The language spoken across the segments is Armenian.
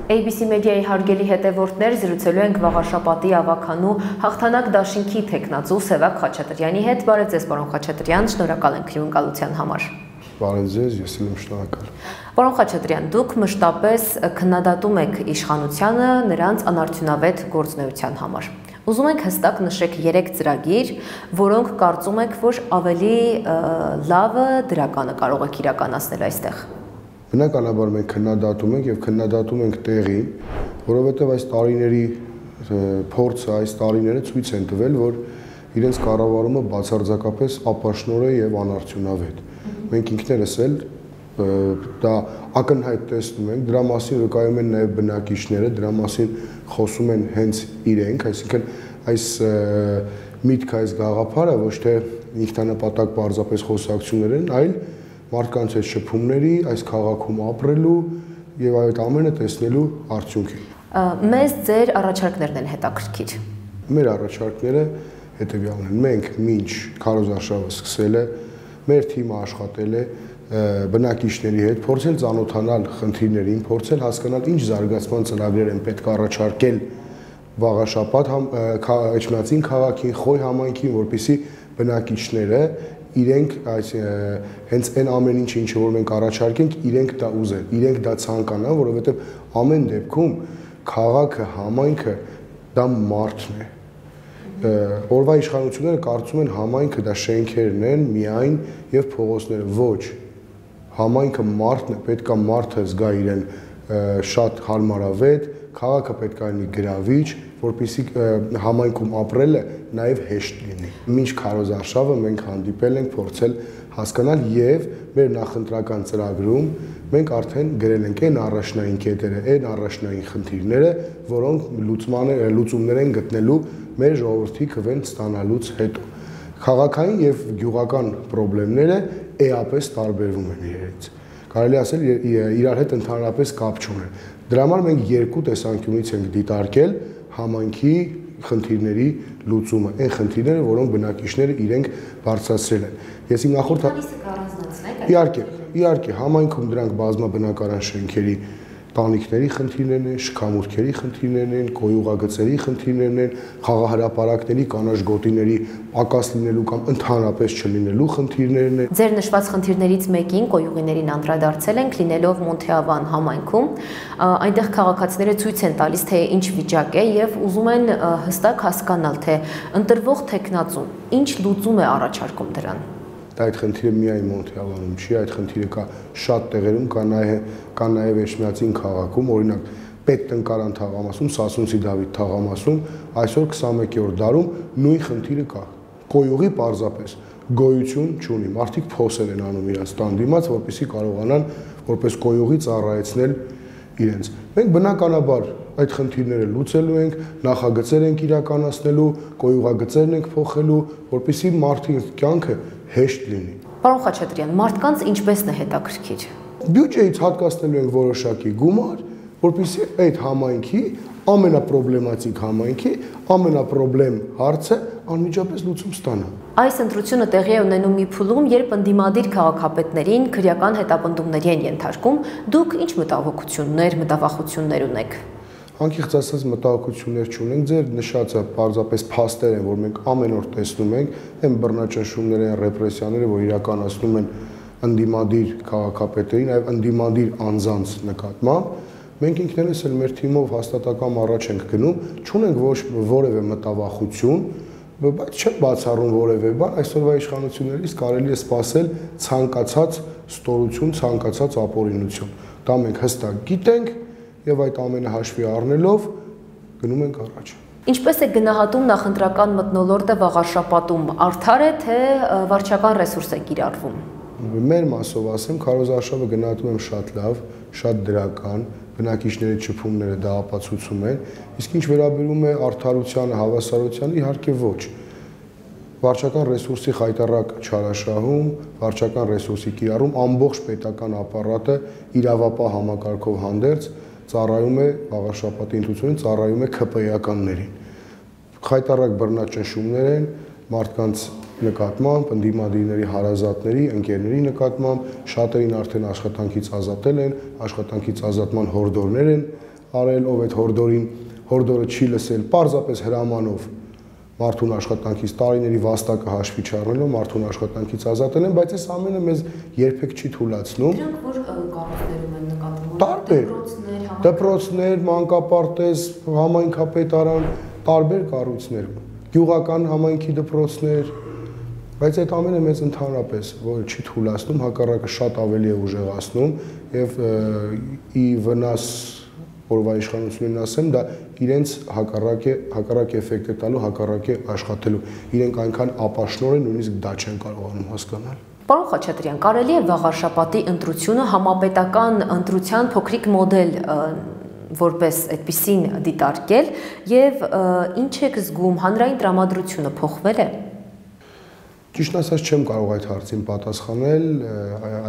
ABC Media-ի հարգելի հետևորդներ, զրուցելու ենք Վաղարշապատի ավագանու հաղթանակ դաշինքի թեկնածու Սևակ Խաչատրյանի հետ։ Բարև ձեզ, պարոն Խաչատրյան, շնորհակալ ենք հյուրընկալության համար։ Բարև ձեզ, ես եմ շնորհակալ։ Պարոն Խաչատրյան, դուք մշտապես քննադատում եք իշխանությանը նրանց անարդյունավետ գործունեության համար։ Ուզում ենք հստակ նշեք 3 ծրագիր, որոնք կարծում եք, որ ավելի լավը դրականը կարող եք իրականացնել այստեղ։ Բնականաբար մենք քննադատում ենք եւ քննադատում ենք տեղին, որովհետեւ այս տարիների փորձը, այս տարիները ցույց են տվել, որ իրենց կառավարումը բացարձակապես ապաշնոր է եւ անարդյունավետ։ Մենք ինքներս էլ դա ակնհայտ տեսնում ենք, դրա մասին վկայում են նաեւ բնակիչները, դրա մասին խոսում են հենց իրենք, այսինքն այս միտքը, այս գաղափարը ոչ թե ինքնանպատակ պարզապես խոսակցություններ են, այլ մարդկանց այդ շփումների, այս քաղաքում ապրելու եւ այդ ամենը տեսնելու արդյունք է։ Մեզ ձեր առաջարկներն են հետաքրքիր։ Մեր առաջարկները հետեւյալն են։ Մենք մինչ քարոզարշավը սկսել է, մեր թիմը աշխատել է բնակիչների հետ, փորձել ծանոթանալ խնդիրներին, փորձել հասկանալ ինչ զարգացման ծրագրեր են պետք առաջարկել Վաղարշապատ Էջմիածին քաղաքին, Խոյ համայնքին, որպեսզի բնակիչները իրենք հենց այն ամեն ինչը որ մենք առաջարկենք, իրենք դա ուզեն, իրենք դա ցանկանան, որովհետև ամեն դեպքում քաղաքը, համայնքը դա մարդն է։ Օրվա իշխանությունները կարծում են համայնքը դա շենքերն են միայն եւ փողոցները, ոչ։ Համայնքը մարդն է, պետք է մարդը զգա իրեն շատ հարմարավետ, քաղաքը պետք է լինի գրավիչ, որպեսզի համայնքում ապրելը նաև հեշտ լինի։ Մինչ քարոզարշավը մենք հանդիպել ենք փորձել հասկանալ եւ մեր նախընտրական ծրագրում մենք արդեն գրել ենք այն առաջնային կետերը, այն առաջնային խնդիրները, որոնք լուծումներ են գտնելու մեր ժողովրդի քվեն ստանալուց հետո։ Քաղաքային եւ գյուղական խնդիրները էապես տարբերվում են իրենց։ Կարելի ասել իրար հետ ընդհանրապես կապ չունեն։ Դրա համար մենք երկու տեսանկյունից ենք դիտարկել համայնքի խնդիրների լուծումը, այն խնդիրները, որոնք բնակիչները իրենք բարձրացրել են։ Ես իմ նախորդ Իհարկե, համայնքում դրանք բազմաբնակարան շենքերի տանիքների խնդիրներն են, շքամուտքերի խնդիրներն են, կոյուղագծերի խնդիրներն են, խաղահրապարակների, կանաչ գոտիների պակաս լինելու կամ ընդհանրապես չլինելու խնդիրներն են։ Ձեր նշված խնդիրներից մեկին կոյուղիներին անդրադարձել ենք, լինելով Մոնթեավան համայնքում, այնտեղ քաղաքացիները ցույց են տալիս, թե ինչ վիճակ է եւ ուզում են հստակ հասկանալ, թե ընտրվող տեխնացուն ինչ լուծում է առաջարկում դրան։ Այդ խնդիրը միայն Մոնթեավանում չի, այդ խնդիրը կա շատ տեղերում, կա նաև Էջմիածին քաղաքում, օրինակ Պետտնկարան թաղամասում, Սասունցի Դավիթ թաղամասում, այսօր 21-րդ դարում նույն խնդիրը կա։ Կոյուղի պարզապես գոյություն չունի, մարդիկ փոսեր են անում իրենց տան դիմաց, որպեսզի կարողանան որպես կոյուղի ծառայեցնել իրենց։ Մենք բնականաբար այդ խնդիրները լուծելու ենք, նախագծեր ենք իրականացնելու, կոյուղագծերն ենք փոխելու, որպեսզի մարդի կյանքը հեշտ լինի։ Պարոն Խաչատրյան, մարդկանց ինչպես-ն է հետաքրքիր։ Բյուջեից հատկացնելու ենք որոշակի գումար, որպեսզի այդ համայնքի ամենապրոբլեմատիկ համայնքի ամենապրոբլեմ հարցը անմիջապես լուծում ստանա։ Այս ընտրությունը տեղի է ունենում մի փուլում, երբ ընդդիմադիր քաղաքապետերին քրեական հետապնդումների են ենթարկում, դուք ինչ մտահոգություններ, մտավախություններ ունեք։ Անկեղծ ասած մտահոգություններ չունենք, ձեր նշածը պարզապես փաստեր են, որ մենք ամեն օր տեսնում ենք, այն բռնաճնշումները, այն ռեպրեսիաները, որ իրականացնում են ընդդիմադիր քաղաքապետերին, այլ ընդդիմադիր անձանց նկատմամբ, մենք ինքներս էլ մեր թիմով հաստատակամ առաջ ենք գնում, չունենք որևէ մտավախություն, բայց չեմ բացառում որևէ բան, այսօրվա իշխանություններից կարելի է սպասել ցանկացած ստորություն, ցանկացած ապօրինություն։ Դա մենք հստակ գիտենք եւ այդ ամենը հաշվի առնելով գնում ենք առաջ։ Ինչպես է գնահատում նախընտրական մթնոլորտը Վաղարշապատում, արդար է թե վարչական ռեսուրս է կիրառվում։ Մեր մասով ասեմ, քարոզարշավը գնահատում եմ շատ լավ, շատ դրական, բնակիչների շփումները դա ապացուցում են, իսկ ինչ վերաբերում է արդարությանը, հավասարությանը, իհարկե ոչ։ Վարչական ռեսուրսի խայտառակ չարաշահում, վարչական ռեսուրսի կիրառում, ամբողջ պետական ապարատը իրավապահ համակարգով հանդերձ ծառայում է Վաղարշապատի ընտրությունին, ծառայում է ՔՊ-ականներին։ Խայտառակ բռնաճնշումներ են մարդկանց նկատմամբ, ընդդիմադիրների հարազատների, ընկերների նկատմամբ, շատերին արդեն աշխատանքից ազատել են, աշխատանքից ազատման հորդորներ են արել, ով այդ հորդորը չի լսել, պարզապես հրամանով մարդուն աշխատանքից տարիների վաստակը հաշվի չառնելով մարդուն աշխատանքից ազատել են, բայց այս ամենը մեզ երբեք չի թույլաtsնում։ Դրանք որ կառույցներում են նկատվում։ Տարբեր դպրոցներ, մանկապարտեզ, համայնքապետարան, տարբեր կառույցներ, գյուղական համայնքի դպրոցներ, բայց այդ ամենը մեզ ընդհանրապես որ չի թույլաtsնում, հակառակը շատ ավելի է ուժեղացնում եւ ի վնաս օրվա իշխանություններին ասեմ, դա իրենց հակառակ էֆեկտ է տալու, հակառակ է աշխատելու։ Իրենք այնքան ապաշնոր են, նույնիսկ դա չեն կարողանում հասկանալ։ Պարոն Խաչատրյան, կարելի է վաղարշապատի ընտրությունը համապետական ընտրության փոքրիկ մոդել որպես այդպիսին դիտարկել եւ ինչ եք զգում, հանրային տրամադրությունը փոխվել է։ Ճիշտ ասած չեմ կարող այդ հարցին պատասխանել,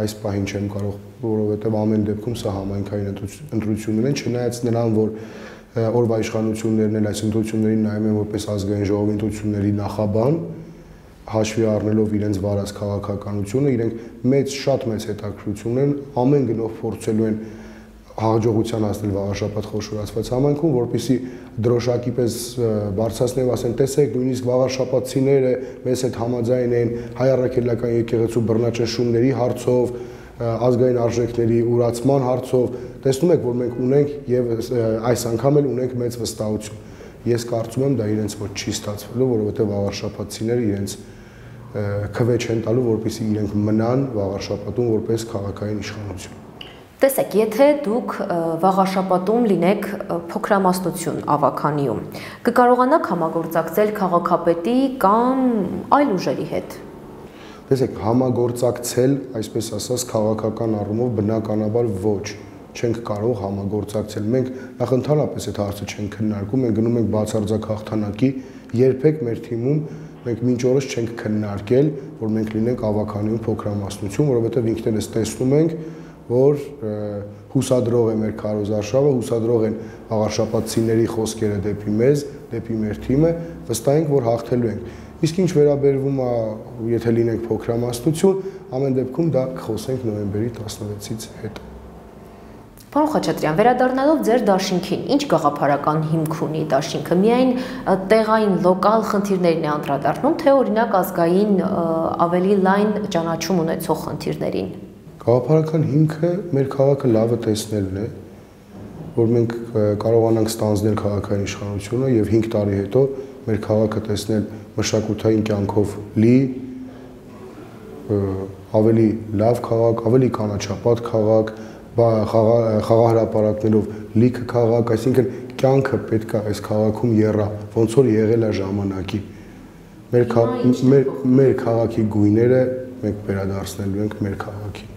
այս պահին չեմ կարող, որովհետև ամեն դեպքում սա համայնքային ընտրություններ են, չնայած նրան, որ օրվա իշխանություններն էլ այս ընտրություններին նայում են որպես ազգային ժողովի ընտրությունների նախաբան, հաշվի առնելով իրենց վարած քաղաքականությունը, իրենք շատ մեծ հետաքրքրություն են, ամեն գնով փորձելու են հաջողության հասնել վաղարշապատ խոշորացված համայնքում, որպեսզի դրոշակի պես բարձրացնեն, ասեն, տեսեք, նույնիսկ վաղարշապատցիները մեզ հետ համաձայն են հայ առաքելական եկեղեցու բռնաճնշումների հարցով, ազգային արժեքների ուրացման հարցով, տեսնում եք, որ մենք ունենք եւ այս անգամ էլ ունենք մեծ վստահություն։ Ես կարծում եմ, դա իրենց ոչ չի ստացվելու, որովհետեւ վաղարշապատցիները իրենց քվե չեն տալու, որպեսզի իրենք մնան վաղարշապատում որպես քաղաքային իշխանություն։ Տեսեք, եթե դուք վաղարշապատում լինեք փոքրամասնություն ավականիում, կկարողանաք համագործակցել քաղաքապետի կամ այլ ուժերի հետ։ Տեսեք, համագործակցել, այսպես ասած, քաղաքական առումով բնականաբար ոչ, չենք կարող համագործակցել։ Մենք նախ ընդհանրապես այդ հարցը չենք քննարկում, մենք գնում ենք բացարձակ հաղթանակի, երբեք մեր թիմում մենք մինչ օրս չենք քննարկել, որ մենք լինենք ավականիում փոքրամասնություն, որովհետև ինքներս տեսնում ենք, որ հուսադրող է մեր քարոզարշավը, հուսադրող են վաղարշապատցիների խոսքերը դեպի մեզ, դեպի մեր թիմը, վստահ ենք, որ հաղթելու ենք։ Իսկ ինչ վերաբերվում է, եթե լինենք փոքրամասնություն, ամեն դեպքում դա կխոսենք նոյեմբերի 16-ից հետո։ Պարոն Խաչատրյան, վերադառնալով ձեր դաշինքին, ինչ գաղափարական հիմք ունի դաշինքը, միայն տեղային լոկալ խնդիրներին է անդրադառնում, թե օրինակ ազգային ավելի լայն ճանաչում ունեցող խնդիրներին։ Գաղափարական հիմքը մեր քաղաքը լավը տեսնելն է, որ մենք կարողանանք ստանձնել քաղաքային իշխանությունը եւ 5 տարի հետո մեր քաղաքը տեսնել մշակութային կյանքով լի, ավելի լավ քաղաք, ավելի կանաչապատ քաղաք, խաղահրապարակներով լիքը քաղաք, այսինքն կյանքը պետք է այս քաղաքում եռա, ոնց որ եղել է ժամանակի։ Մեր քաղաքի գույները մենք վերադարձնելու ենք մեր քաղաքին։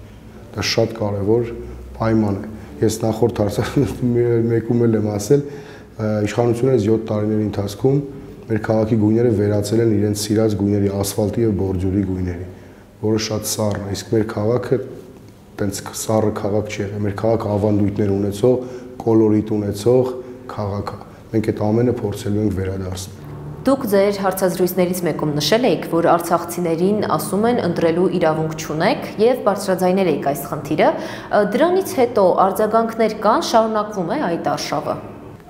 Դա շատ կարևոր պայման է։ Ես նախորդ մեկում եմ ասել, իշխանությունները 7 տարիների ընթացքում մեր քաղաքի գույները վերածել են իրենց սիրած գույների, ասֆալտի եւ բորջուրի գույների, որը շատ սառն է, իսկ մեր քաղաքը տենց սառը քաղաք չի եղել, մեր քաղաքը ավանդույթներ ունեցող, կոլորիտ ունեցող քաղաք է։ Մենք այդ ամենը փորձելու ենք վերադարձնել։ Դուք ձեր հարցազրույցներից մեկում նշել եք, որ արցախցիներին ասում են ընտրելու իրավունք չունեք եւ բարձրաձայնել եք այս խնդիրը, դրանից հետո արձագանքներ կան, շարունակվում է այդ արշավը։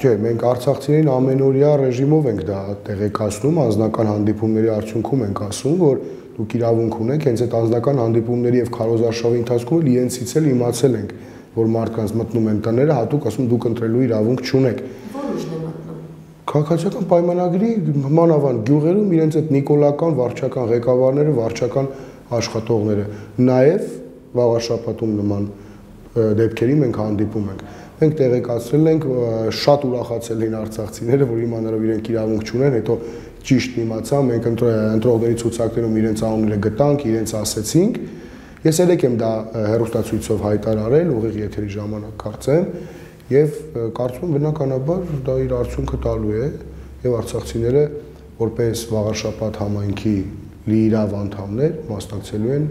Չէ, մենք արցախցիներին ամենօրյա ռեժիմով ենք դա տեղեկացնում, անձնական հանդիպումների արդյունքում ենք ասում, որ դուք իրավունք ունեք, հենց այդ անձնական հանդիպումների եւ քարոզարշավի ընթացքում էլ իրենցից էլ իմացել ենք, որ մարդկանց մտնում են տները, հատուկ ասում դուք ընտրելու իրավունք չունեք։ Որոշն է մտնում։ Քաղաքացիական պայմանագրի մանավանդ գյուղերում իրենց այդ նիկոլական վարչական ղեկավարները, վարչական աշխատողները, նաեւ վաղարշապատում նման դեպքերի մենք հանդիպում ենք։ Մենք տեղեկացրել ենք, շատ ուրախացել էին արցախցիները, որ իմանալով իրենք իրավունք չունեն, հետո ճիշտ իմացա, մենք ընտրողների ցուցակներում իրենց անունները գտանք, իրենց ասեցինք։ Ես ելեք եմ դա հեռուստացույցով հայտարարել, ուղիղ եթերի ժամանակ կարծեմ, եւ կարծում եմ բնականաբար դա իր արդյունքը տալու է եւ արցախցիները որպես վաղարշապատ համայնքի լիիրավ անդամներ մասնակցելու են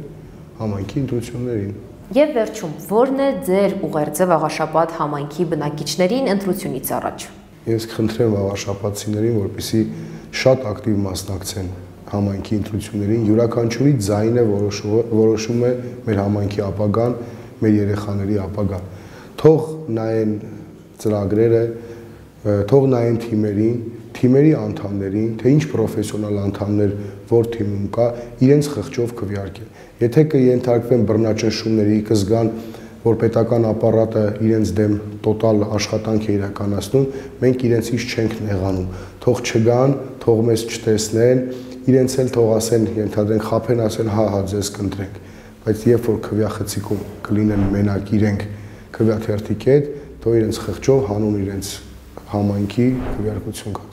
համայնքի ընտրություններին։ Եվ վերջում, ո՞րն է ձեր ուղերձը վաղարշապատ համայնքի բնակիչներին ընտրությունից առաջ։ Ես կխնդրեմ վաղարշապատցիներին, որպեսզի շատ ակտիվ մասնակցեն համայնքի ընտրություններին, յուրաքանչյուրի ձայնը որոշում է մեր համայնքի ապագան, մեր երեխաների ապագան։ Թող նայեն ծրագրերը, թող նայեն թիմերի անդամներին, թե ինչ պրոֆեսիոնալ անդամներ որ թիմում կա, իրենց խղճով քվեարկեն։ Եթե կենթարկվեն բռնաճնշումների, կզգան, որ պետական ապարատը իրենց դեմ տոտալ աշխատանք է իրականացնում, մենք իրենցից չենք նեղանում։ Թող չգան, թող մեզ չտեսնեն, իրենց էլ թող ասեն, ենթադրենք խափեն, ասեն, հա, ձեզ կընտրենք։ Բայց երբ որ քվեախցիկում կլինեն մենակ իրենք քվեաթերթիկ հետ, թող իրենց խղճով հանուն իրենց համայնքի քվեարկություն կատարեն։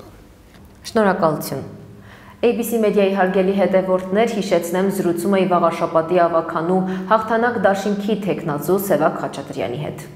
Շնորհակալություն։ ABC մեդիայի հարգելի հետևորդներ, հիշեցնեմ զրուցում էի վաղաշաբաթի ավականու հաղթանակ դաշինքի թեկնածու Սևակ Խաչատրյանի հետ։